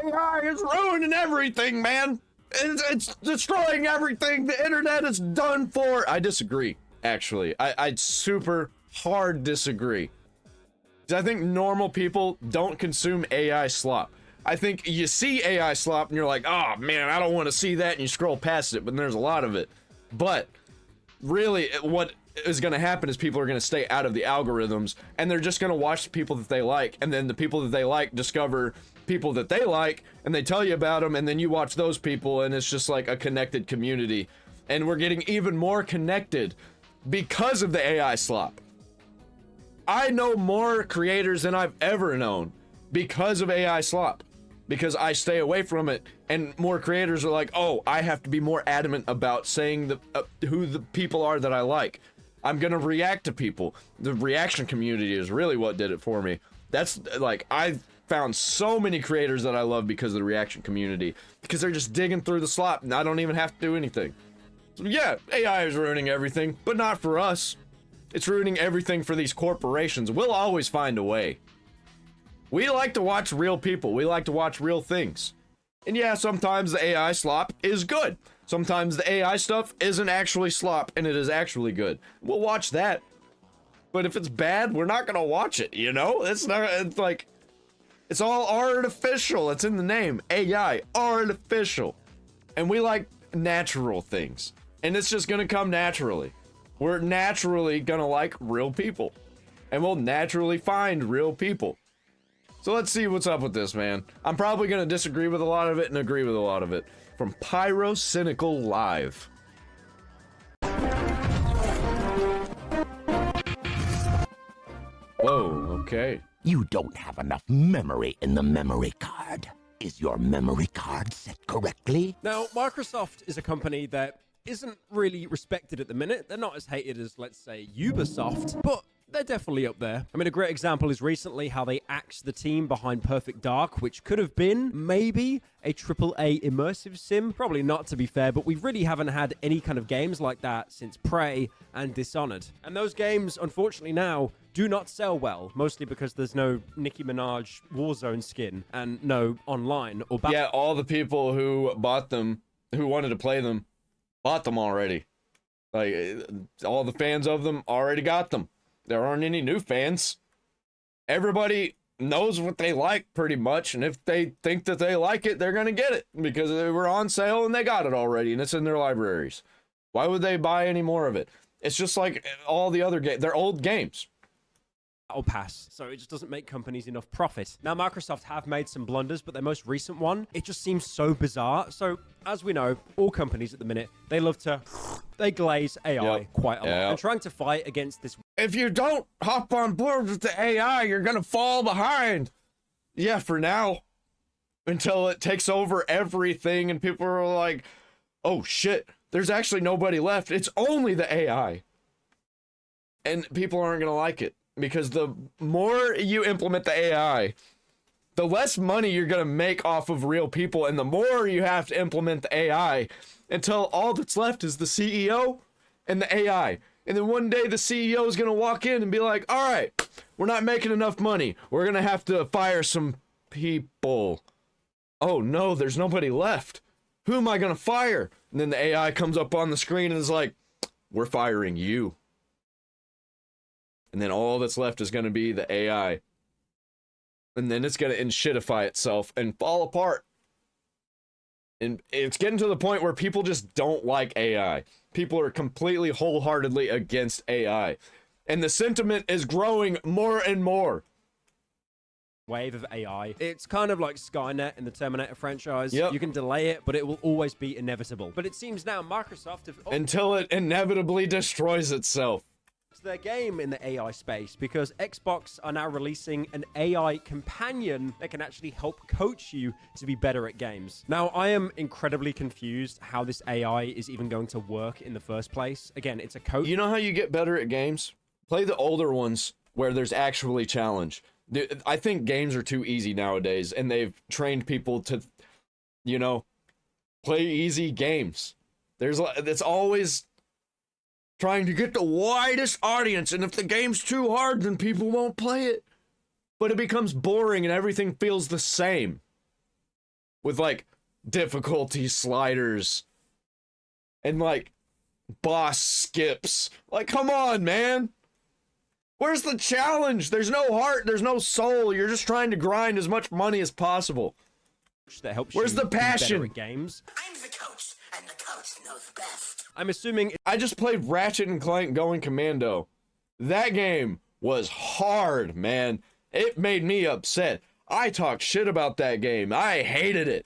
AI is ruining everything, man. It's destroying everything. The internet is done for. I disagree, actually. I'd super hard disagree. I think normal people don't consume AI slop. I think you see AI slop and you're like, oh man, I don't want to see that, and you scroll past it, but there's a lot of it. But really, what is going to happen is people are going to stay out of the algorithms, and they're just going to watch the people that they like, and then the people that they like discover people that they like, and they tell you about them, and then you watch those people, and it's just like a connected community. And we're getting even more connected because of the AI slop. I know more creators than I've ever known because of AI slop, because I stay away from it, and more creators are like, oh, I have to be more adamant about saying who the people are that I like. I'm gonna react to people. The reaction community is really what did it for me. That's like, I've found so many creators that I love because of the reaction community, because they're just digging through the slop and I don't even have to do anything. So yeah, AI is ruining everything, but not for us. It's ruining everything for these corporations. We'll always find a way. We like to watch real people. We like to watch real things. And yeah, sometimes the AI slop is good. Sometimes the AI stuff isn't actually slop and it is actually good. We'll watch that. But if it's bad, we're not gonna watch it, you know? It's like, it's all artificial. It's in the name. AI, artificial. And we like natural things. And it's just gonna come naturally. We're naturally gonna like real people. And we'll naturally find real people. So let's see what's up with this, man. I'm probably gonna disagree with a lot of it and agree with a lot of it. From Pyrocynical Live. Whoa, okay. You don't have enough memory in the memory card. Is your memory card set correctly? Now, Microsoft is a company that isn't really respected at the minute. They're not as hated as, let's say, Ubisoft, but they're definitely up there. I mean, a great example is recently how they axed the team behind Perfect Dark, which could have been, maybe, a AAA immersive sim. Probably not, to be fair, but we really haven't had any kind of games like that since Prey and Dishonored. And those games, unfortunately now, do not sell well, mostly because there's no Nicki Minaj Warzone skin and no online or back. Yeah, all the people who bought them, who wanted to play them, bought them already. Like, all the fans of them already got them. There aren't any new fans. Everybody knows what they like pretty much, and if they think that they like it, they're gonna get it because they were on sale and they got it already, and it's in their libraries. Why would they buy any more of it? It's just like all the other games. They're old games. That'll pass. So it just doesn't make companies enough profit. Now, Microsoft have made some blunders, but their most recent one, it just seems so bizarre. So, as we know, all companies at the minute, they love to, they glaze AI quite a lot. And trying to fight against this. If you don't hop on board with the AI, you're gonna fall behind. Yeah, for now. Until it takes over everything and people are like, oh shit, there's actually nobody left. It's only the AI. And people aren't gonna like it. Because the more you implement the AI, the less money you're going to make off of real people, and the more you have to implement the AI until all that's left is the CEO and the AI. And then one day the CEO is going to walk in and be like, all right, we're not making enough money. We're going to have to fire some people. Oh no, there's nobody left. Who am I going to fire? And then the AI comes up on the screen and is like, we're firing you. And then all that's left is going to be the AI. And then it's going to enshitify itself and fall apart. And it's getting to the point where people just don't like AI. People are completely wholeheartedly against AI. And the sentiment is growing more and more. Wave of AI. It's kind of like Skynet in the Terminator franchise. Yep. You can delay it, but it will always be inevitable. But it seems now Microsoft have... Until it inevitably destroys itself. Their game in the AI space, because Xbox are now releasing an AI companion that can actually help coach you to be better at games. Now, I am incredibly confused how this AI is even going to work in the first place. Again, it's a coach. You know how you get better at games? Play the older ones where there's actually challenge. I think games are too easy nowadays, and they've trained people to, you know, play easy games. It's always trying to get the widest audience, and if the game's too hard, then people won't play it. But it becomes boring and everything feels the same. with like difficulty sliders and like boss skips. Like, come on, man. Where's the challenge? There's no heart, there's no soul. You're just trying to grind as much money as possible. That helps. Where's you the passion? Be better at games. I'm the coach, and the coach knows best. I'm assuming. I just played Ratchet and Clank Going Commando. That game was hard, man. It made me upset. I talked shit about that game. I hated it.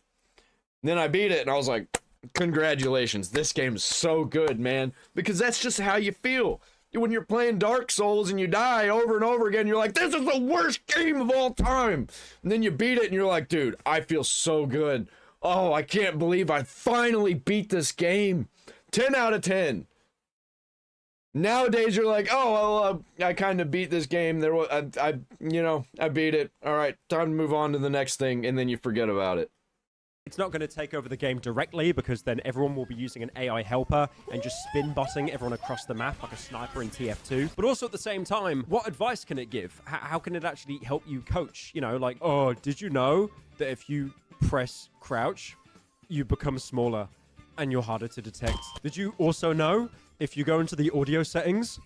Then I beat it and I was like, congratulations, this game's so good, man. Because that's just how you feel. When you're playing Dark Souls and you die over and over again, you're like, this is the worst game of all time. And then you beat it and you're like, dude, I feel so good. Oh, I can't believe I finally beat this game. 10 out of 10. Nowadays, you're like, oh, well, I kind of beat this game. There was, I beat it. All right, time to move on to the next thing, and then you forget about it. It's not going to take over the game directly, because then everyone will be using an AI helper and just spin-botting everyone across the map like a sniper in TF2. But also at the same time, what advice can it give? How can it actually help you coach? You know, like, oh, did you know that if you press crouch, you become smaller and you're harder to detect? Did you also know if you go into the audio settings,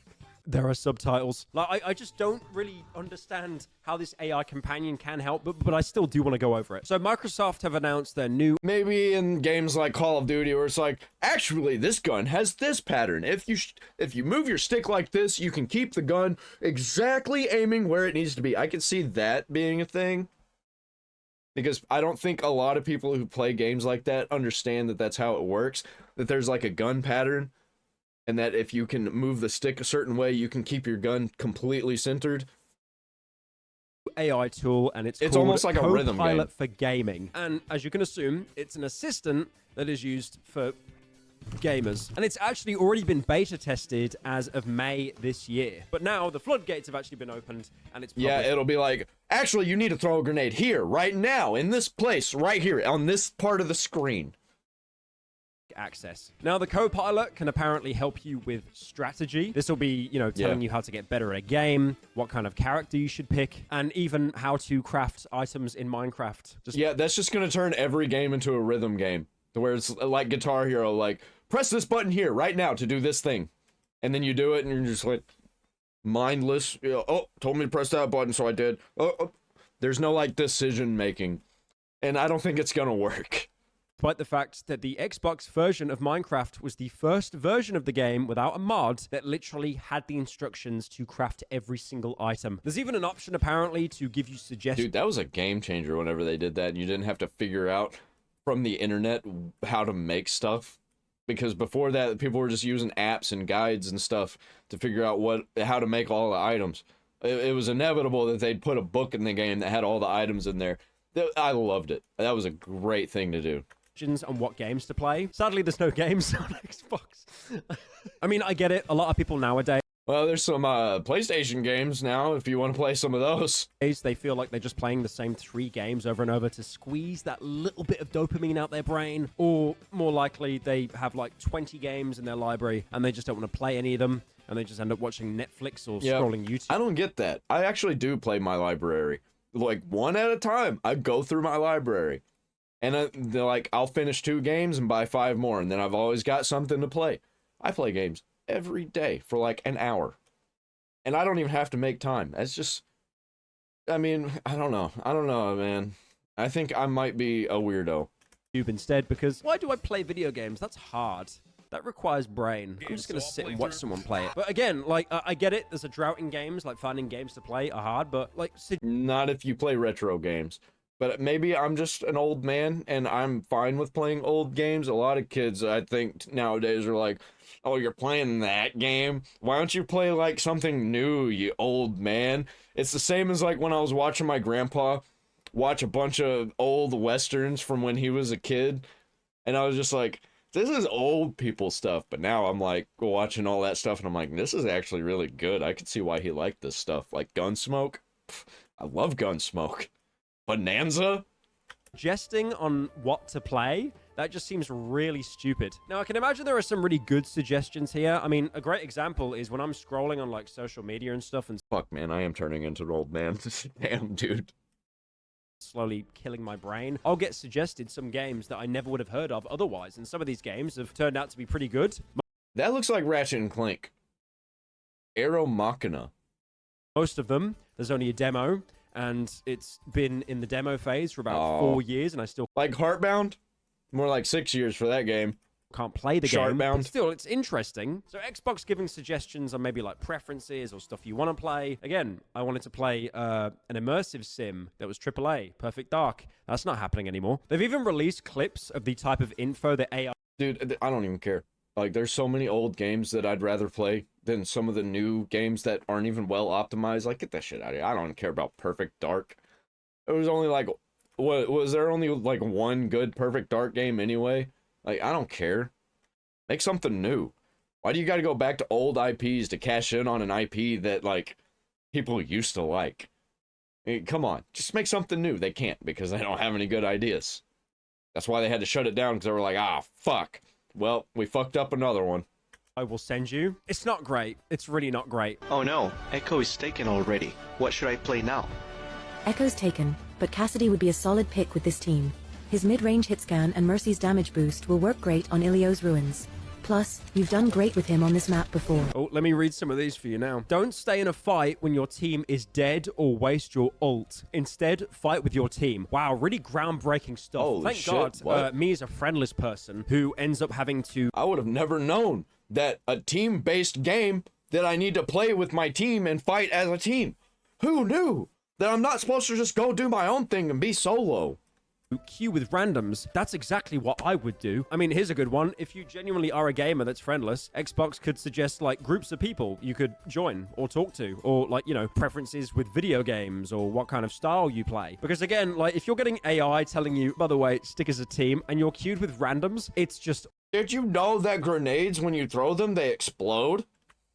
there are subtitles? Like, I just don't really understand how this AI companion can help, but I still do want to go over it. So Microsoft have announced their new... Maybe in games like Call of Duty, where it's like, actually, this gun has this pattern. If you move your stick like this, you can keep the gun exactly aiming where it needs to be. I could see that being a thing. Because I don't think a lot of people who play games like that understand that that's how it works. That there's like a gun pattern. And that if you can move the stick a certain way, you can keep your gun completely centered. AI tool, and it's called almost like a rhythm game PyroLIVE for gaming. And as you can assume, it's an assistant that is used for gamers. And it's actually already been beta tested as of May this year. But now the floodgates have actually been opened, and it's published. Yeah, it'll be like, actually, you need to throw a grenade here, right now, in this place, right here, on this part of the screen. Access. Now, the co-pilot can apparently help you with strategy. This will be, you know, telling you how to get better at a game, what kind of character you should pick, and even how to craft items in Minecraft. Yeah, that's just going to turn every game into a rhythm game, where it's like Guitar Hero, like, press this button here right now to do this thing. And then you do it, and you're just like, mindless. You know, oh, told me to press that button, so I did. Oh. There's no, like, decision making. And I don't think it's going to work. Despite the fact that the Xbox version of Minecraft was the first version of the game without a mod that literally had the instructions to craft every single item. There's even an option, apparently, to give you suggestions. Dude, that was a game changer whenever they did that, and you didn't have to figure out from the internet how to make stuff. Because before that, people were just using apps and guides and stuff to figure out how to make all the items. It was inevitable that they'd put a book in the game that had all the items in there. I loved it. That was a great thing to do. On what games to play. Sadly, there's no games on Xbox. I mean, I get it. A lot of people nowadays... Well, there's some PlayStation games now, if you want to play some of those. They feel like they're just playing the same 3 games over and over to squeeze that little bit of dopamine out their brain. Or, more likely, they have like 20 games in their library and they just don't want to play any of them. And they just end up watching Netflix or scrolling YouTube. I don't get that. I actually do play my library. Like, one at a time. I go through my library. And they're like, I'll finish 2 games and buy 5 more, and then I've always got something to play. I play games every day for like an hour. And I don't even have to make time. That's just, I mean, I don't know, man. I think I might be a weirdo. Instead, because why do I play video games? That's hard. That requires brain. I'm just gonna sit and watch someone play it. But again, like, I get it. There's a drought in games. Like, finding games to play are hard, but like... Not if you play retro games. But maybe I'm just an old man, and I'm fine with playing old games. A lot of kids, I think, nowadays are like, oh, you're playing that game? Why don't you play, like, something new, you old man? It's the same as, like, when I was watching my grandpa watch a bunch of old westerns from when he was a kid, and I was just like, this is old people stuff. But now I'm, like, watching all that stuff, and I'm like, this is actually really good. I could see why he liked this stuff. Like, Gunsmoke? Pff, I love Gunsmoke. Bonanza? Suggesting on what to play, that just seems really stupid. Now, I can imagine there are some really good suggestions here. I mean, a great example is when I'm scrolling on, like, social media and stuff and... Fuck, man, I am turning into an old man. Damn, dude. slowly killing my brain, I'll get suggested some games that I never would have heard of otherwise. And some of these games have turned out to be pretty good. That looks like Ratchet and Clank. Aero Machina. Most of them, there's only a demo, and it's been in the demo phase for about 4 years, and I still like Heartbound. More like 6 years for that game. can't play the game, Sharkbound. but still, it's interesting. So Xbox giving suggestions on maybe like preferences or stuff you want to play. Again, I wanted to play an immersive sim that was AAA, Perfect Dark. That's not happening anymore. They've even released clips of the type of info that AI... Dude, I don't even care. Like, there's so many old games that I'd rather play than some of the new games that aren't even well optimized. Like, get that shit out of here. I don't care about Perfect Dark. It was only like... What, was there only like one good Perfect Dark game anyway? Like, I don't care. Make something new. Why do you got to go back to old IPs to cash in on an IP that, like, people used to like? I mean, come on. Just make something new. They can't because they don't have any good ideas. That's why they had to shut it down, because they were like, ah, fuck. Well, we fucked up another one. I will send you. It's not great. It's really not great. Oh no, Echo is taken already. What should I play now? Echo's taken, but Cassidy would be a solid pick with this team. His mid-range hit scan and Mercy's damage boost will work great on Ilio's ruins. Plus, you've done great with him on this map before. Oh, let me read some of these for you now. Don't stay in a fight when your team is dead or waste your ult. Instead, fight with your team. Wow, really groundbreaking stuff. Holy Thank shit, God, me as a friendless person who ends up having to... I would have never known that a team-based game that I need to play with my team and fight as a team. Who knew that I'm not supposed to just go do my own thing and be solo? queue with randoms. That's exactly what I would do. I mean, here's a good one. If you genuinely are a gamer that's friendless, Xbox could suggest like groups of people you could join or talk to, or like, you know, preferences with video games or what kind of style you play. Because again, like if you're getting AI telling you, by the way, stick as a team and you're queued with randoms, it's just... Did you know that grenades, when you throw them, they explode?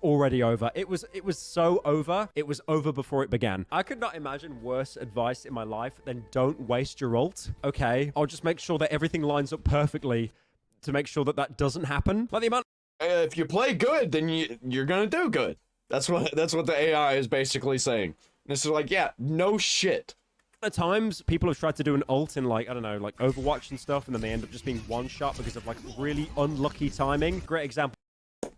Already over. It was so over. It was over before it began. I could not imagine worse advice in my life than don't waste your ult. Okay, I'll just make sure that everything lines up perfectly to make sure that that doesn't happen. Like the amount... If you play good, then you're gonna do good. That's what the AI is basically saying. This is like, yeah, no shit. At times, people have tried to do an ult in like, I don't know, like Overwatch and stuff, and then they end up just being one shot because of like really unlucky timing. Great example.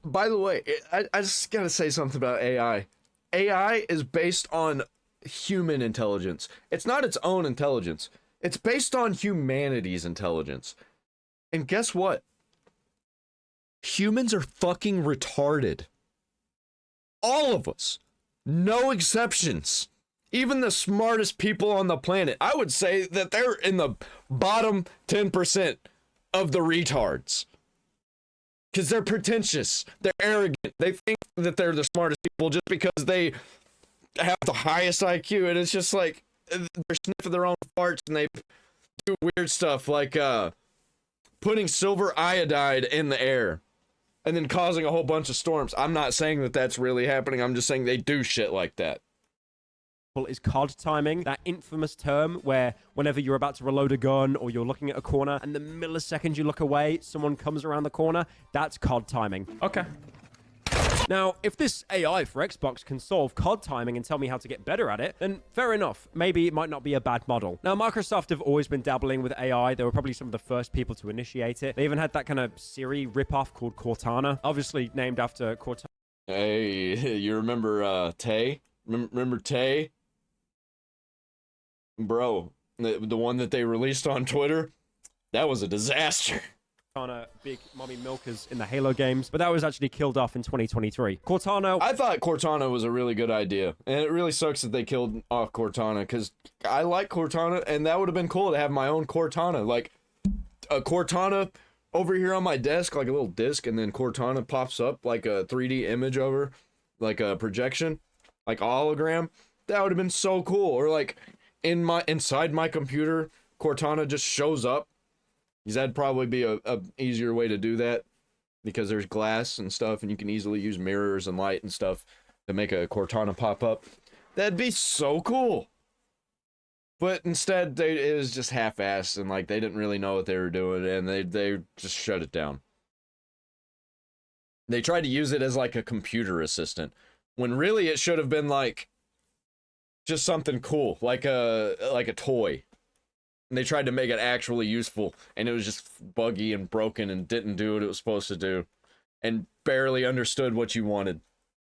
By the way, I just gotta say something about AI. AI is based on human intelligence. It's not its own intelligence. It's based on humanity's intelligence. And guess what? Humans are fucking retarded. All of us. No exceptions. Even the smartest people on the planet. I would say that they're in the bottom 10% of the retards. Because they're pretentious, they're arrogant, they think that they're the smartest people just because they have the highest IQ, and it's just like, they're sniffing their own farts, and they do weird stuff like putting silver iodide in the air, and then causing a whole bunch of storms. I'm not saying that that's really happening, I'm just saying they do shit like that. Is COD timing, that infamous term where whenever you're about to reload a gun or you're looking at a corner and the millisecond you look away, someone comes around the corner. That's COD timing. Okay. Now, if this AI for Xbox can solve COD timing and tell me how to get better at it, then fair enough. Maybe it might not be a bad model. Now, Microsoft have always been dabbling with AI. They were probably some of the first people to initiate it. They even had that kind of Siri ripoff called Cortana, obviously named after Cortana. Hey, you remember Tay? Remember Tay? Bro, the one that they released on Twitter, that was a disaster. Cortana, big mommy milkers in the Halo games, but that was actually killed off in 2023. Cortana... I thought Cortana was a really good idea, and it really sucks that they killed off Cortana, because I like Cortana, and that would have been cool to have my own Cortana, like a Cortana over here on my desk, like a little disc, and then Cortana pops up like a 3D image over, like a projection, like a hologram. That would have been so cool. Or like inside my computer, Cortana just shows up. Because that'd probably be a easier way to do that, because there's glass and stuff, and you can easily use mirrors and light and stuff to make a Cortana pop up. That'd be so cool. But instead, it was just half-assed, and like they didn't really know what they were doing, and they just shut it down. They tried to use it as like a computer assistant, when really it should have been like just something cool, like a toy. And they tried to make it actually useful, and it was just buggy and broken and didn't do what it was supposed to do, and barely understood what you wanted.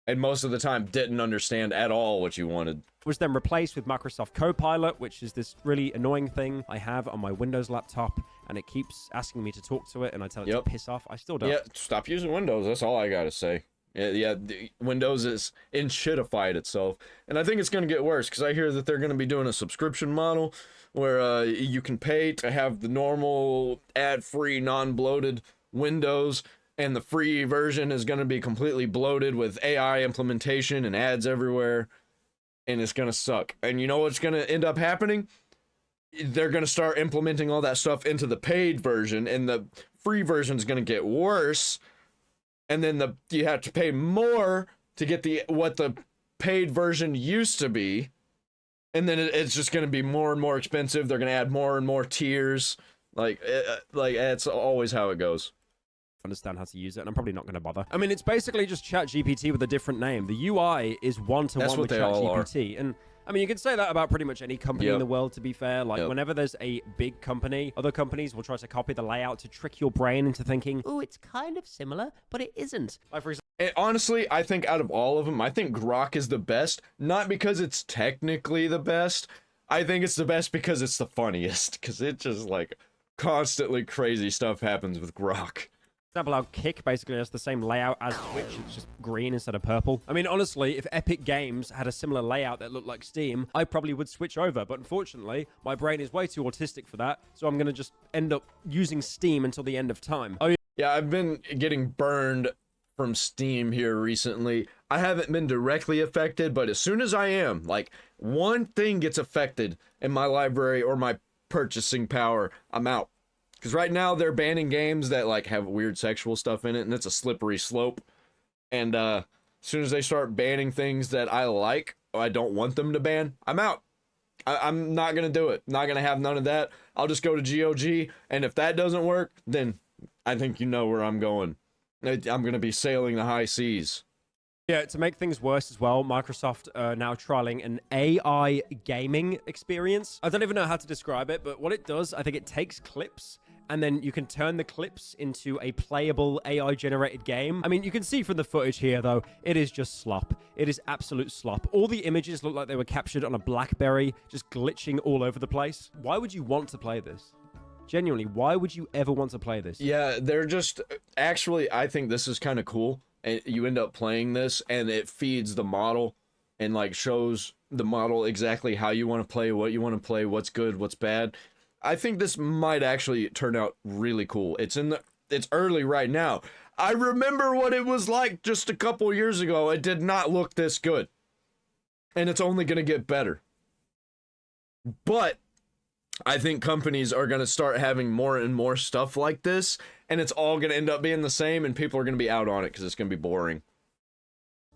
And most of the time didn't understand at all what you wanted. Was then replaced with Microsoft Copilot, which is this really annoying thing I have on my Windows laptop, and it keeps asking me to talk to it, and I tell it to piss off. I still don't. Yeah, stop using Windows. That's all I gotta say. Yeah, Windows is shitified itself, and I think it's gonna get worse because I hear that they're gonna be doing a subscription model where you can pay to have the normal ad-free, non-bloated Windows, and the free version is gonna be completely bloated with AI implementation and ads everywhere, and it's gonna suck. And you know what's gonna end up happening? They're gonna start implementing all that stuff into the paid version, and the free version is gonna get worse. And then you have to pay more to get what the paid version used to be, and then it's just going to be more and more expensive. They're going to add more and more tiers. Like it's always how it goes. Understand how to use it, and I'm probably not going to bother. I mean, it's basically just ChatGPT with a different name. The UI is one-to-one with ChatGPT, and I mean, you can say that about pretty much any company in the world, to be fair. Like, whenever there's a big company, other companies will try to copy the layout to trick your brain into thinking, oh, it's kind of similar, but it isn't. Like, for example, honestly, I think out of all of them, I think Grok is the best. Not because it's technically the best. I think it's the best because it's the funniest. Because it just, like, constantly crazy stuff happens with Grok. example, our Kick basically has the same layout as Twitch. It's just green instead of purple. I mean, honestly, if Epic Games had a similar layout that looked like Steam, I probably would switch over. But unfortunately, my brain is way too autistic for that. So I'm going to just end up using Steam until the end of time. Oh, yeah, I've been getting burned from Steam here recently. I haven't been directly affected, but as soon as I am, like, one thing gets affected in my library or my purchasing power, I'm out. Because right now they're banning games that like have weird sexual stuff in it, and it's a slippery slope. And as soon as they start banning things that I like, or I don't want them to ban, I'm out. I'm not going to do it. Not going to have none of that. I'll just go to GOG, and if that doesn't work, then I think you know where I'm going. I'm going to be sailing the high seas. Yeah, to make things worse as well, Microsoft are now trialing an AI gaming experience. I don't even know how to describe it, but what it does, I think it takes clips, and then you can turn the clips into a playable AI-generated game. I mean, you can see from the footage here, though, it is just slop. It is absolute slop. All the images look like they were captured on a BlackBerry, just glitching all over the place. Why would you want to play this? Genuinely, why would you ever want to play this? Yeah, they're just... Actually, I think this is kind of cool. And you end up playing this, and it feeds the model and, like, shows the model exactly how you want to play, what you want to play, what's good, what's bad. I think this might actually turn out really cool. It's early right now. I remember what it was like just a couple years ago. It did not look this good. And it's only going to get better. But I think companies are going to start having more and more stuff like this, and it's all going to end up being the same, and people are going to be out on it because it's going to be boring.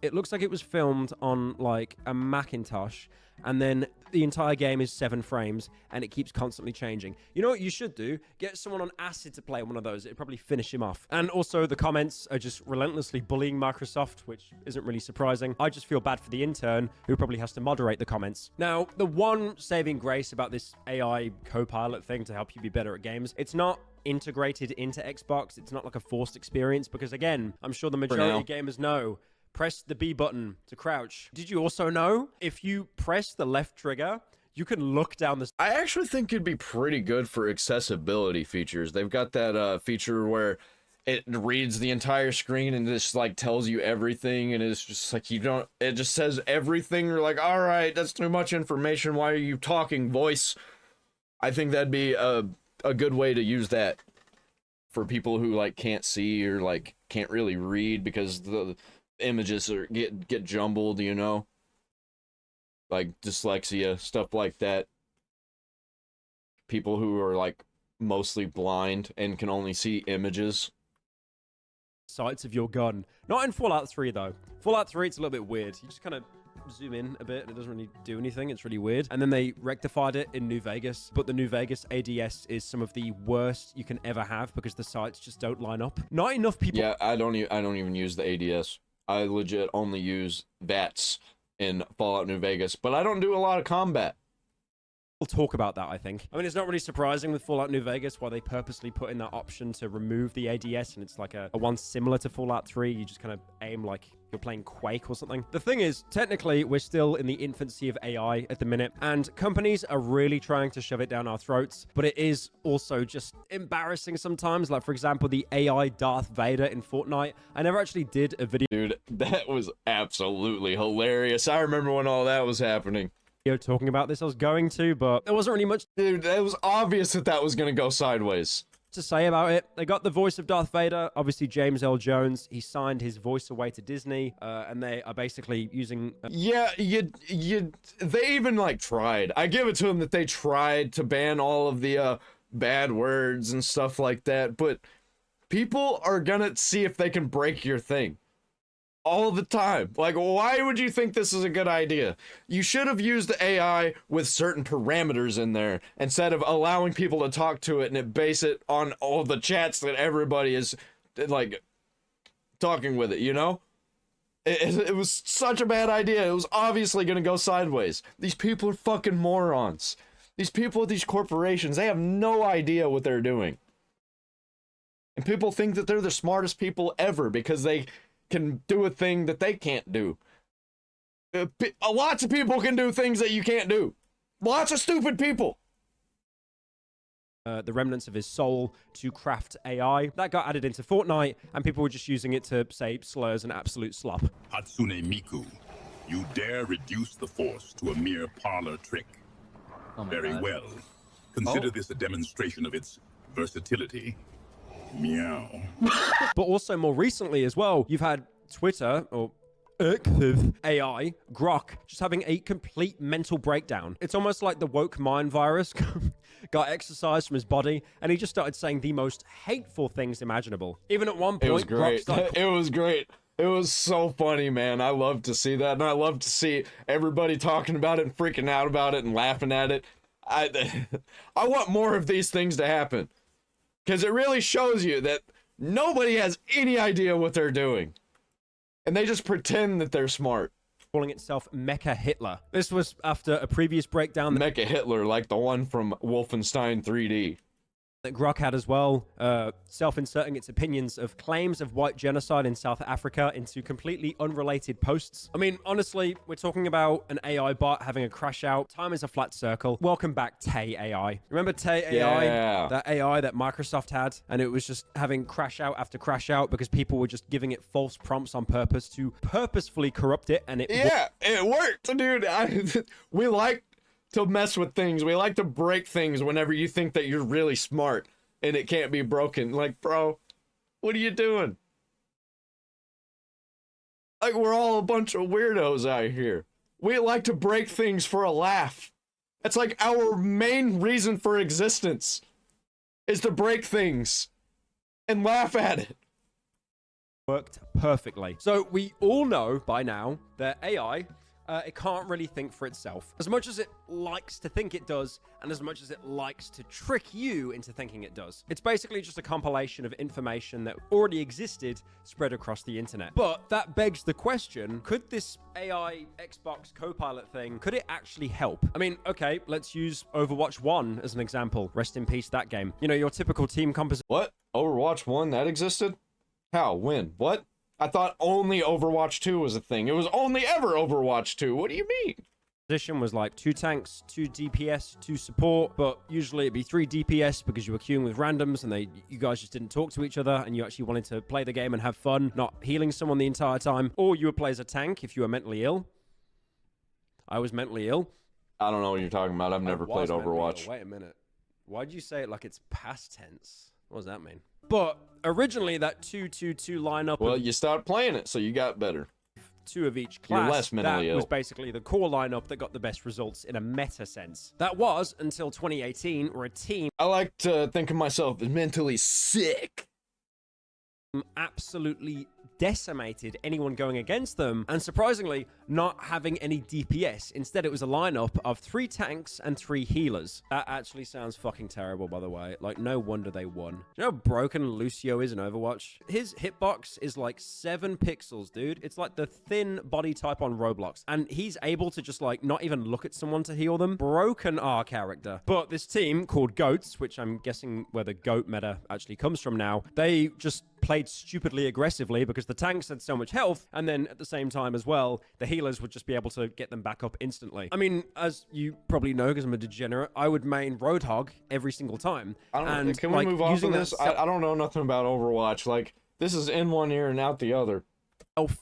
It looks like it was filmed on, like, a Macintosh, and then the entire game is 7 frames, and it keeps constantly changing. You know what you should do? Get someone on acid to play one of those. It'd probably finish him off. And also, the comments are just relentlessly bullying Microsoft, which isn't really surprising. I just feel bad for the intern, who probably has to moderate the comments. Now, the one saving grace about this AI Copilot thing to help you be better at games, it's not integrated into Xbox. It's not like a forced experience, because again, I'm sure the majority of gamers know, press the B button to crouch. Did you also know if you press the left trigger, you can look down the... I actually think it'd be pretty good for accessibility features. They've got that feature where it reads the entire screen and just like tells you everything, and it's just like it just says everything. You're like, all right, that's too much information. Why are you talking, voice? I think that'd be a good way to use that for people who like can't see or like can't really read because the images get jumbled, you know, like dyslexia, stuff like that. People who are like mostly blind and can only see images. Sights of your gun. Not in Fallout 3 though. Fallout 3, it's a little bit weird. You just kind of zoom in a bit and it doesn't really do anything. It's really weird. And then they rectified it in New Vegas, but the New Vegas ADS is some of the worst you can ever have because the sights just don't line up. Not enough people... Yeah, I don't even use the ADS. I legit only use VATS in Fallout New Vegas, but I don't do a lot of combat. We'll talk about that, I think. I mean, it's not really surprising with Fallout New Vegas why they purposely put in that option to remove the ADS, and it's like a one similar to Fallout 3. You just kind of aim like you're playing Quake or something. The thing is, technically, we're still in the infancy of AI at the minute, and companies are really trying to shove it down our throats, but it is also just embarrassing sometimes. Like, for example, the AI Darth Vader in Fortnite. I never actually did a video Dude, that was absolutely hilarious. I remember when all that was happening. talking about this. I was going to, but there wasn't really much Dude, it was obvious that that was going to go sideways. to say about it. They got the voice of Darth Vader, obviously James L. Jones. He signed his voice away to Disney, and they are basically using... Yeah, they even, like, tried. I give it to them that they tried to ban all of the bad words and stuff like that, but people are gonna see if they can break your thing. All the time. Like, why would you think this is a good idea? You should have used the AI with certain parameters in there instead of allowing people to talk to it and it base it on all the chats that everybody is, like, talking with it, you know? It was such a bad idea. It was obviously going to go sideways. These people are fucking morons. These people at these corporations, they have no idea what they're doing. And people think that they're the smartest people ever because they can do a thing that they can't do. Lots of people can do things that you can't do. Lots of stupid people. The remnants of his soul to craft AI. That got added into Fortnite, and people were just using it to say slurs and absolute slop. Hatsune Miku, you dare reduce the Force to a mere parlor trick. Very well. Consider this a demonstration of its versatility. Meow. But also more recently as well, you've had Twitter, or AI, Grok, just having a complete mental breakdown. It's almost like the woke mind virus got exercised from his body, and he just started saying the most hateful things imaginable. Even at one point, It was great. Grok started... It was great. It was so funny, man. I love to see that, and I love to see everybody talking about it and freaking out about it and laughing at it. I want more of these things to happen. Because it really shows you that nobody has any idea what they're doing. And they just pretend that they're smart. calling itself Mecha Hitler. This was after a previous breakdown that Mecha Hitler, like the one from Wolfenstein 3D. Grok had as well, self-inserting its opinions of claims of white genocide in South Africa into completely unrelated posts. I mean, honestly, we're talking about an AI bot having a crash out. Time is a flat circle. Welcome back, Tay AI. Remember Tay AI? Yeah. That AI that Microsoft had? And it was just having crash out after crash out because people were just giving it false prompts on purpose to purposefully corrupt it, and it worked, dude. We like to mess with things. We like to break things whenever you think that you're really smart and it can't be broken. Like, bro, what are you doing? Like, we're all a bunch of weirdos out here. We like to break things for a laugh. That's like our main reason for existence, is to break things and laugh at it. Worked perfectly. So we all know by now that AI, it can't really think for itself. As much as it likes to think it does, and as much as it likes to trick you into thinking it does. It's basically just a compilation of information that already existed spread across the internet. But that begs the question, could this AI Xbox Copilot thing, could it actually help? I mean, okay, let's use Overwatch 1 as an example. Rest in peace, that game. You know, your typical team composition. What? Overwatch 1? That existed? How? When? What? I thought only Overwatch 2 was a thing. It was only ever Overwatch 2. What do you mean? Position was like 2 tanks, 2 DPS, 2 support, but usually it'd be 3 DPS because you were queuing with randoms and you guys just didn't talk to each other and you actually wanted to play the game and have fun, not healing someone the entire time. Or you would play as a tank if you were mentally ill. I was mentally ill. I don't know what you're talking about. I've never played Overwatch. Wait a minute. Why'd you say it like it's past tense? What does that mean? But originally that 2-2-2 lineup. Well, you stopped playing it, so you got better. 2 of each class. You're less mentally ill. Was basically the core lineup that got the best results in a meta sense. That was until 2018, where a team. I like to think of myself as mentally sick. Absolutely decimated anyone going against them, and surprisingly, not having any DPS. Instead, it was a lineup of 3 tanks and 3 healers. That actually sounds fucking terrible, by the way. Like, no wonder they won. Do you know how broken Lucio is in Overwatch? His hitbox is like 7 pixels, dude. It's like the thin body type on Roblox, and he's able to just like not even look at someone to heal them. Broken our character. But this team called Goats, which I'm guessing where the goat meta actually comes from now, they just played stupidly aggressively because the tanks had so much health, and then at the same time as well, the healers would just be able to get them back up instantly. I mean, as you probably know, because I'm a degenerate, I would main Roadhog every single time. Can we move on from this? I don't know nothing about Overwatch. Like, this is in one ear and out the other.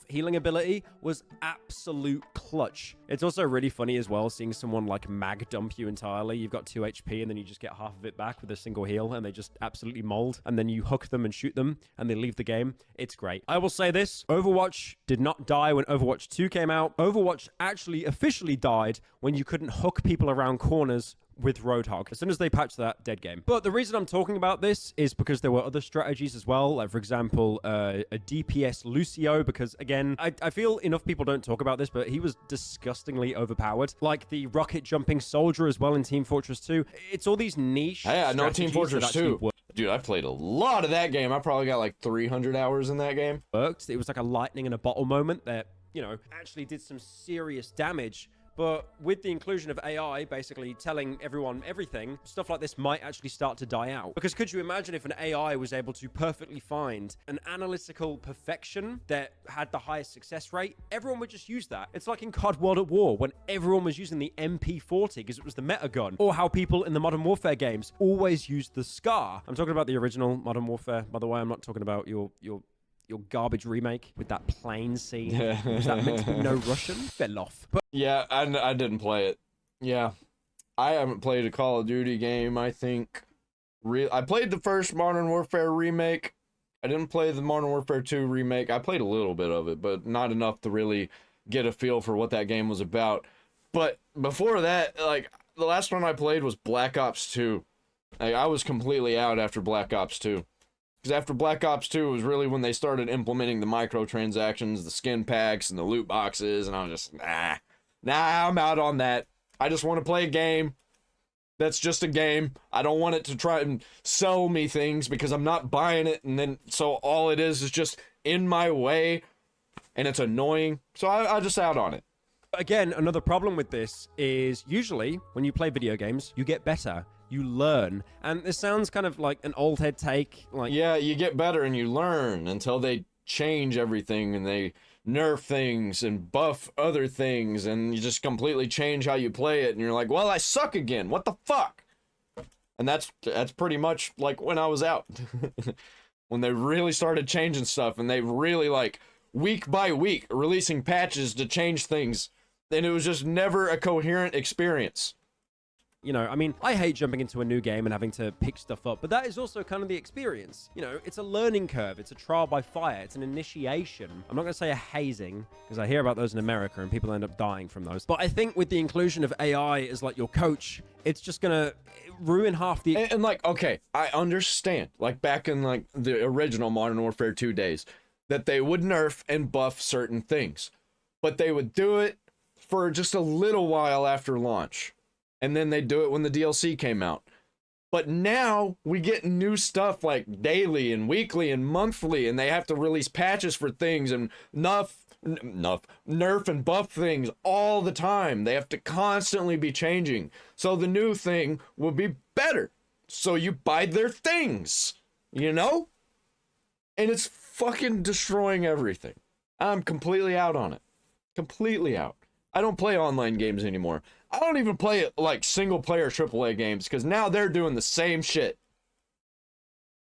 Healing ability was absolute clutch. It's also really funny as well seeing someone like mag dump you entirely. You've got 2 HP and then you just get half of it back with a single heal and they just absolutely mold, and then you hook them and shoot them and they leave the game. It's great. I will say this, Overwatch did not die when Overwatch 2 came out. Overwatch actually officially died when you couldn't hook people around corners with Roadhog. As soon as they patched that, dead game. But the reason I'm talking about this is because there were other strategies as well, like for example a DPS Lucio, because again, I feel enough people don't talk about this, but he was disgustingly overpowered. Like the rocket jumping soldier as well in Team Fortress 2. It's all these niche Yeah, no, Team strategies Fortress 2. Dude, I played a lot of that game. I probably got like 300 hours in that game. Worked. It was like a lightning in a bottle moment that, you know, actually did some serious damage. But with the inclusion of AI basically telling everyone everything, stuff like this might actually start to die out. Because could you imagine if an AI was able to perfectly find an analytical perfection that had the highest success rate? Everyone would just use that. It's like in COD World at War when everyone was using the MP40 because it was the meta gun. Or how people in the Modern Warfare games always used the SCAR. I'm talking about the original Modern Warfare, by the way. I'm not talking about your garbage remake with that plane scene. Was that meant to be no Russian? Fell off. But yeah, I didn't play it. Yeah, I haven't played a Call of Duty game, I think. I played the first Modern Warfare remake. I didn't play the Modern Warfare 2 remake. I played a little bit of it, but not enough to really get a feel for what that game was about. But before that, like, the last one I played was Black Ops 2. Like, I was completely out after Black Ops 2. Because after Black Ops 2 was really when they started implementing the microtransactions, the skin packs, and the loot boxes, and I was just, nah, I'm out on that. I just want to play a game that's just a game. I don't want it to try and sell me things because I'm not buying it, and then, so all it is just in my way, and it's annoying, so I just out on it. again, another problem with this is usually when you play video games, you get better. You learn. And this sounds kind of like an old head take. Like, yeah, you get better and you learn until they change everything and they nerf things and buff other things and you just completely change how you play it and you're like, well, I suck again. What the fuck? And that's pretty much like when I was out. When they really started changing stuff and they really like week by week releasing patches to change things. And it was just never a coherent experience. You know, I mean, I hate jumping into a new game and having to pick stuff up, but that is also kind of the experience. You know, it's a learning curve. It's a trial by fire. It's an initiation. I'm not going to say a hazing, because I hear about those in America and people end up dying from those. But I think with the inclusion of AI as like your coach, it's just going to ruin half the... And like, okay, I understand, like back in like the original Modern Warfare 2 days, that they would nerf and buff certain things, but they would do it for just a little while after launch. And then they do it when the DLC came out. But now we get new stuff like daily and weekly and monthly, and they have to release patches for things and nerf and buff things all the time. They have to constantly be changing. So the new thing will be better. So you buy their things, you know? And it's fucking destroying everything. I'm completely out on it. Completely out. I don't play online games anymore. I don't even play like single player AAA games because now they're doing the same shit.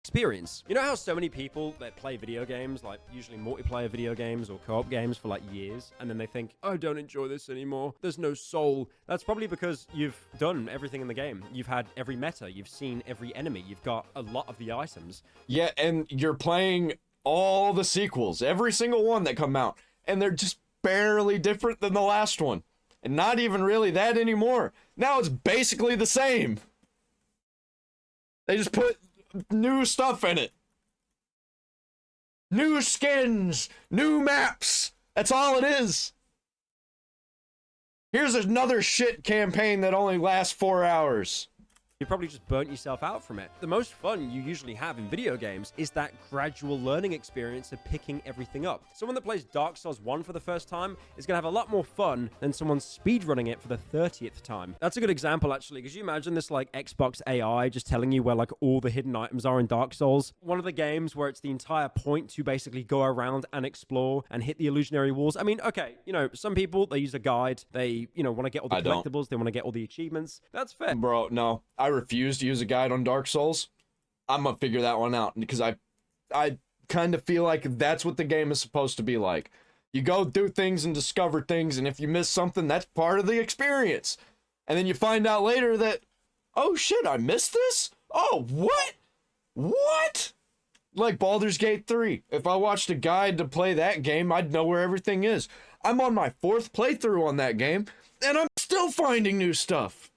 Experience. You know how so many people that play video games, like usually multiplayer video games or co-op games for like years, and then they think, oh, I don't enjoy this anymore. There's no soul. That's probably because you've done everything in the game. You've had every meta. You've seen every enemy. You've got a lot of the items. Yeah, and you're playing all the sequels, every single one that come out, and they're just barely different than the last one. And not even really that anymore. Now it's basically the same. They just put new stuff in it. New skins, new maps. That's all it is. Here's another shit campaign that only lasts 4 hours. You probably just burnt yourself out from it. The most fun you usually have in video games is that gradual learning experience of picking everything up. Someone that plays Dark Souls 1 for the first time is going to have a lot more fun than someone speedrunning it for the 30th time. That's a good example, actually, because you imagine this like Xbox AI just telling you where like all the hidden items are in Dark Souls. One of the games where it's the entire point to basically go around and explore and hit the illusionary walls. I mean, okay, you know, some people, they use a guide. They, you know, want to get all the collectibles. They want to get all the achievements. That's fair. Bro, no. I refuse to use a guide on Dark Souls. I'm gonna figure that one out because I kind of feel like that's what the game is supposed to be like. You go do things and discover things, and if you miss something, that's part of the experience. And then you find out later that, oh shit, I missed this? Oh, what? What? Like Baldur's Gate 3. If I watched a guide to play that game, I'd know where everything is. I'm on my 4th playthrough on that game, and I'm still finding new stuff.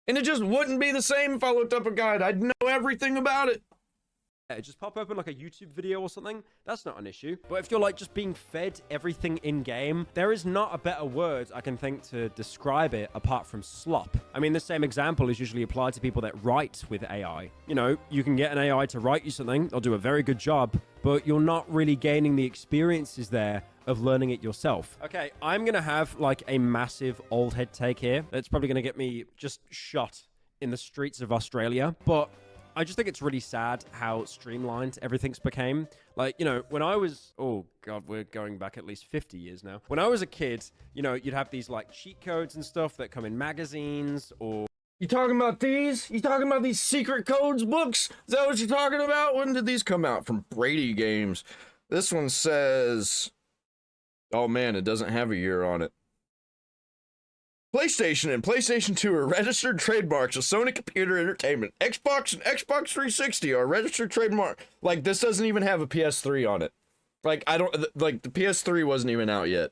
And it just wouldn't be the same if I looked up a guide. I'd know everything about it. Yeah, just pop open like a YouTube video or something. That's not an issue. But if you're like just being fed everything in game, there is not a better word I can think to describe it apart from slop. I mean, the same example is usually applied to people that write with AI. You know, you can get an AI to write you something. They'll do a very good job, but you're not really gaining the experiences there of learning it yourself. Okay, I'm gonna have like a massive old head take here. That's probably gonna get me just shot in the streets of Australia, but I just think it's really sad how streamlined everything's became. Like, you know, when I was, oh God, we're going back at least 50 years now. When I was a kid, you know, you'd have these like cheat codes and stuff that come in magazines or... You talking about these? You talking about these secret codes books? Is that what you're talking about? When did these come out? From Brady Games. This one says... Oh man, it doesn't have a year on it. PlayStation and PlayStation 2 are registered trademarks of Sony Computer Entertainment. Xbox and Xbox 360 are registered trademark. Like, this doesn't even have a PS3 on it. Like, I don't, like, the PS3 wasn't even out yet.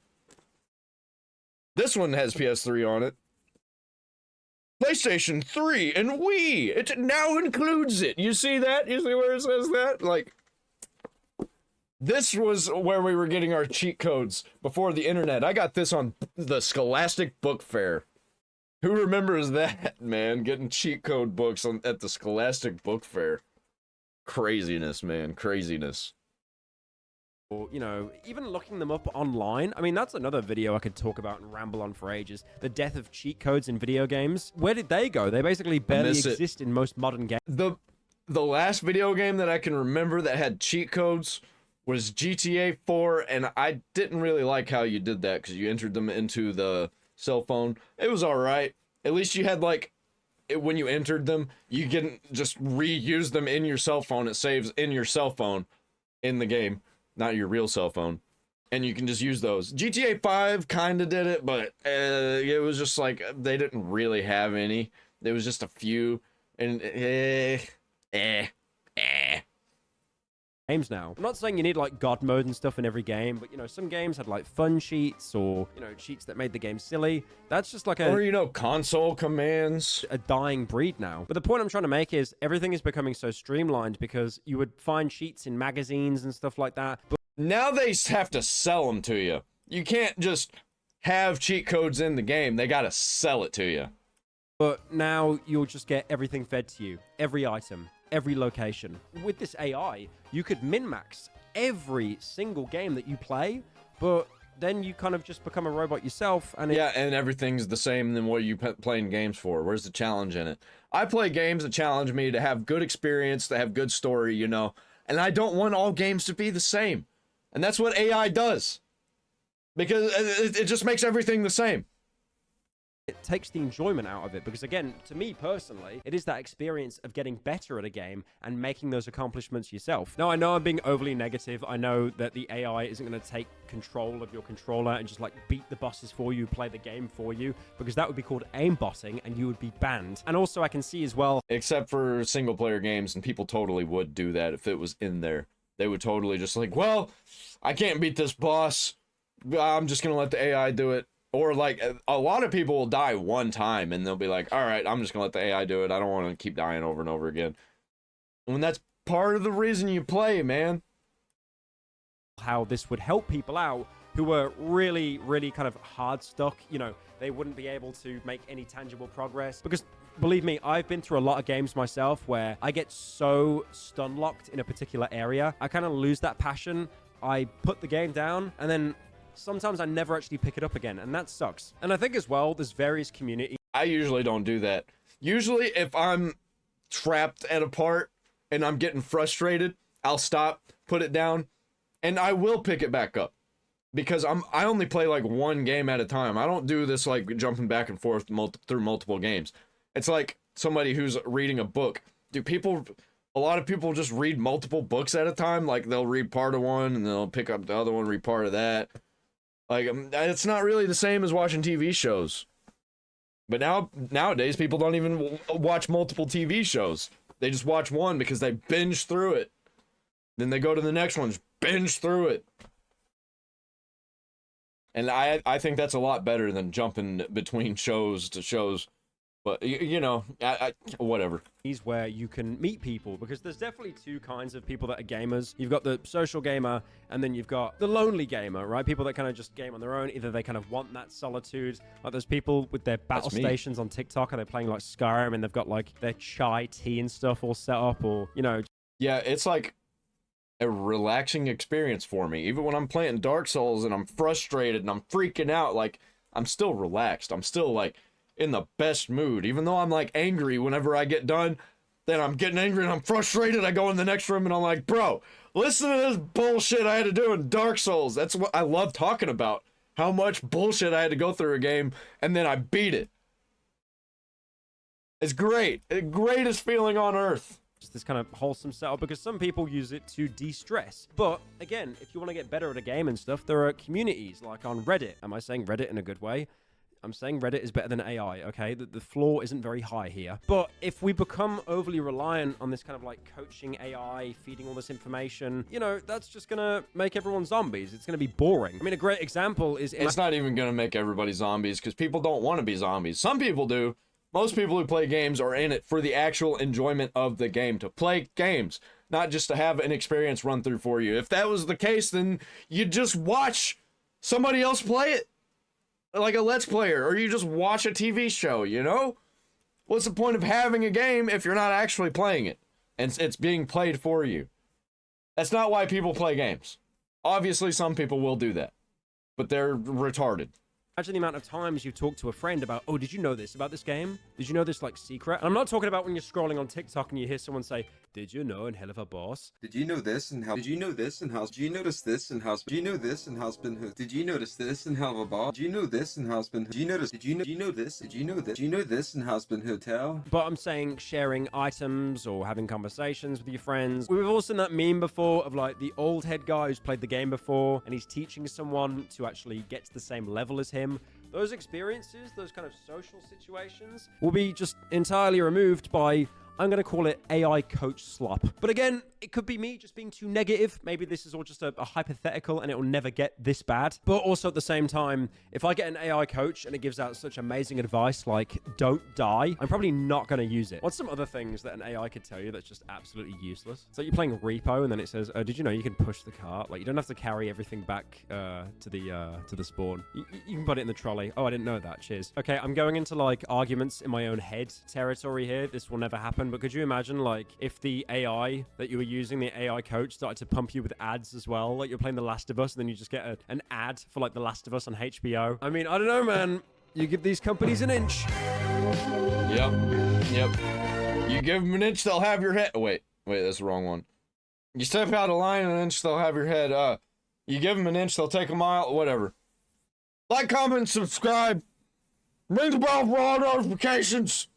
This one has PS3 on it. PlayStation 3 and Wii. It now includes it. You see that? You see where it says that? Like, this was where we were getting our cheat codes before the internet. I got this on the Scholastic Book Fair. Who remembers that, man? Getting cheat code books at the Scholastic Book Fair. Craziness, man. Craziness. Or, you know, even looking them up online. I mean, that's another video I could talk about and ramble on for ages. The death of cheat codes in video games. Where did they go? They basically barely exist in most modern games. The last video game that I can remember that had cheat codes was GTA 4, and I didn't really like how you did that because you entered them into the cell phone. It was all right. At least you had, like, when you entered them, you can just reuse them in your cell phone. It saves in your cell phone in the game, not your real cell phone. And you can just use those. GTA 5 kind of did it, but it was just like they didn't really have any. There was just a few, and games now. I'm not saying you need like God mode and stuff in every game, but you know, some games had like fun cheats or, you know, cheats that made the game silly. That's just like or, you know, console commands. A dying breed now. But the point I'm trying to make is everything is becoming so streamlined because you would find cheats in magazines and stuff like that. But now they have to sell them to you. You can't just have cheat codes in the game. They got to sell it to you. But now you'll just get everything fed to you. Every item. Every location. With this AI, you could min-max every single game that you play, but then you kind of just become a robot yourself. And yeah, and everything's the same than what you playing games for. Where's the challenge in it? I play games that challenge me to have good experience, to have good story, you know, and I don't want all games to be the same. And that's what AI does. Because it just makes everything the same. It takes the enjoyment out of it because, again, to me personally, it is that experience of getting better at a game and making those accomplishments yourself. Now, I know I'm being overly negative. I know that the AI isn't going to take control of your controller and just like beat the bosses for you, play the game for you, because that would be called aimbotting and you would be banned. And also I can see as well, except for single player games, and people totally would do that if it was in there. They would totally just like, well, I can't beat this boss. I'm just going to let the AI do it. Or, like, a lot of people will die one time, and they'll be like, all right, I'm just going to let the AI do it. I don't want to keep dying over and over again. And that's part of the reason you play, man. how this would help people out who were really, really kind of hard stuck. You know, they wouldn't be able to make any tangible progress. Because believe me, I've been through a lot of games myself where I get so stun locked in a particular area. I kind of lose that passion. I put the game down, and then sometimes I never actually pick it up again, and that sucks. And I think as well, there's various communities. I usually don't do that. Usually if I'm trapped at a part and I'm getting frustrated, I'll stop, put it down, and I will pick it back up. Because I only play like one game at a time. I don't do this like jumping back and forth through multiple games. It's like somebody who's reading a book. A lot of people just read multiple books at a time. Like they'll read part of one and they'll pick up the other one, read part of that. Like it's not really the same as watching TV shows. But nowadays people don't even watch multiple TV shows. They just watch one because they binge through it. Then they go to the next one, binge through it. And I think that's a lot better than jumping between shows to shows. But, you know, whatever. Where you can meet people, because there's definitely two kinds of people that are gamers. You've got the social gamer, and then you've got the lonely gamer, right? People that kind of just game on their own. Either they kind of want that solitude. Like those people with their battle stations on TikTok, and they're playing like Skyrim, and they've got like their chai tea and stuff all set up, or, you know. Yeah, it's like a relaxing experience for me. Even when I'm playing Dark Souls and I'm frustrated and I'm freaking out, like, I'm still relaxed. I'm still like in the best mood. Even though I'm like angry whenever I get done, then I'm getting angry and I'm frustrated. I go in the next room and I'm like, bro, listen to this bullshit I had to do in Dark Souls. That's what I love talking about. How much bullshit I had to go through a game and then I beat it. It's great. The greatest feeling on earth. Just this kind of wholesome setup, because some people use it to de-stress. But again, if you want to get better at a game and stuff, there are communities like on Reddit. Am I saying Reddit in a good way? I'm saying Reddit is better than AI, okay? The floor isn't very high here. But if we become overly reliant on this kind of like coaching AI, feeding all this information, you know, that's just gonna make everyone zombies. It's gonna be boring. I mean, a great example is... It's not even gonna make everybody zombies, because people don't want to be zombies. Some people do. Most people who play games are in it for the actual enjoyment of the game, to play games, not just to have an experience run through for you. If that was the case, then you'd just watch somebody else play it. Like a Let's Player, or you just watch a TV show, you know? What's the point of having a game if you're not actually playing it and it's being played for you? That's not why people play games. Obviously, some people will do that, but they're retarded. Imagine the amount of times you talk to a friend about, oh, did you know this about this game? Did you know this, like, secret? And I'm not talking about when you're scrolling on TikTok and you hear someone say, did you know in Hell of a Boss? Did you know this and how? Did you know this and how? Did you notice this and how? Did you know this and how's been? Did you notice this and how of a boss? Did you know this and how's been? Did you notice? Did you know this? Did you know this? Did you know this and how's been hotel? But I'm saying sharing items or having conversations with your friends. We've all seen that meme before of like the old head guy who's played the game before and he's teaching someone to actually get to the same level as him. Those experiences, those kind of social situations, will be just entirely removed by, I'm going to call it AI coach slop. But again, it could be me just being too negative. Maybe this is all just a hypothetical and it will never get this bad. But also at the same time, if I get an AI coach and it gives out such amazing advice like don't die, I'm probably not going to use it. What's some other things that an AI could tell you that's just absolutely useless? So you're playing Repo and then it says, oh, did you know you can push the cart? Like you don't have to carry everything back to the spawn. You can put it in the trolley. Oh, I didn't know that. Cheers. Okay, I'm going into like arguments in my own head territory here. This will never happen. But could you imagine like if the AI that you were using, the AI coach, started to pump you with ads as well? Like you're playing The Last of Us and then you just get an ad for like The Last of Us on HBO. I mean, I don't know, man. You give these companies an inch. Yep. You give them an inch, they'll have your head. Wait, that's the wrong one. You step out of line an inch, they'll have your head. You give them an inch, they'll take a mile, whatever. Like, comment, and subscribe. Ring the bell for all notifications.